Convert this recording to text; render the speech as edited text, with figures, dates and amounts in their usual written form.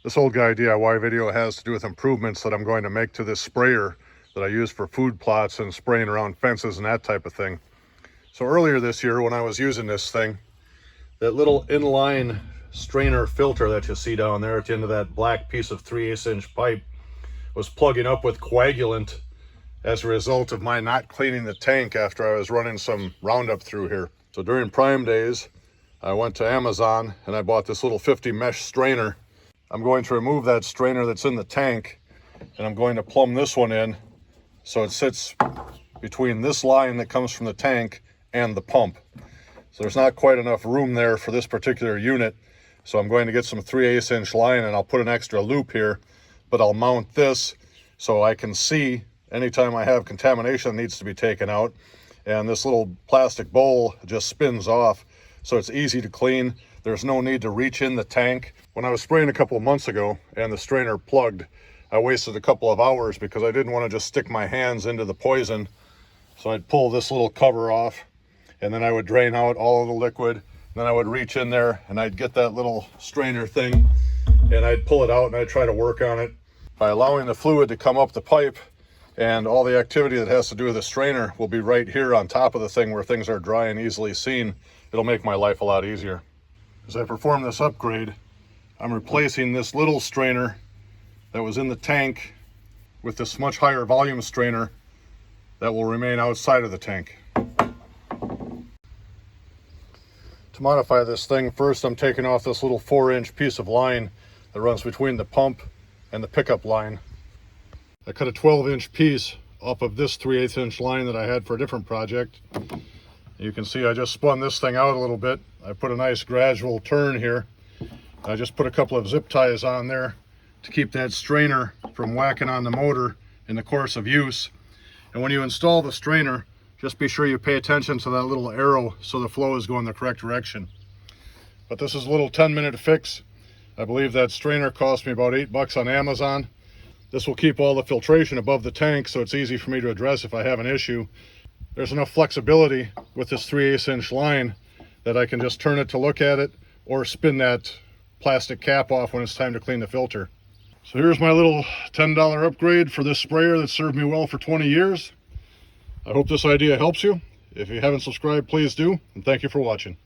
This old guy DIY video has to do with improvements that I'm going to make to this sprayer that I use for food plots and spraying around fences and that type of thing. So earlier this year when I was using this thing, that little inline strainer filter that you see down there at the end of that black piece of 3/8 inch pipe was plugging up with coagulant as a result of my not cleaning the tank after I was running some Roundup through here. So during Prime days, I went to Amazon and I bought this little 50 mesh strainer. I'm going to remove that strainer that's in the tank and I'm going to plumb this one in so it sits between this line that comes from the tank and the pump. So there's not quite enough room there for this particular unit. So I'm going to get some 3/8 inch line and I'll put an extra loop here, but I'll mount this so I can see anytime I have contamination that needs to be taken out. And this little plastic bowl just spins off, so it's easy to clean. There's no need to reach in the tank. When I was spraying a couple of months ago and the strainer plugged, I wasted a couple of hours because I didn't want to just stick my hands into the poison. So I'd pull this little cover off and then I would drain out all of the liquid. Then I would reach in there and I'd get that little strainer thing and I'd pull it out and I'd try to work on it. By allowing the fluid to come up the pipe, and all the activity that has to do with the strainer will be right here on top of the thing where things are dry and easily seen. It'll make my life a lot easier. As I perform this upgrade, I'm replacing this little strainer that was in the tank with this much higher volume strainer that will remain outside of the tank. To modify this thing, first I'm taking off this little 4-inch piece of line that runs between the pump and the pickup line. I cut a 12-inch piece off of this 3/8 inch line that I had for a different project. You can see I just spun this thing out a little bit. I put a nice gradual turn here. I just put a couple of zip ties on there to keep that strainer from whacking on the motor in the course of use. And when you install the strainer, just be sure you pay attention to that little arrow so the flow is going the correct direction. But this is a little 10-minute fix. I believe that strainer cost me about $8 on Amazon. This will keep all the filtration above the tank so it's easy for me to address if I have an issue. There's enough flexibility with this 3/8 inch line that I can just turn it to look at it or spin that plastic cap off when it's time to clean the filter. So here's my little $10 upgrade for this sprayer that served me well for 20 years. I hope this idea helps you. If you haven't subscribed, please do, and thank you for watching.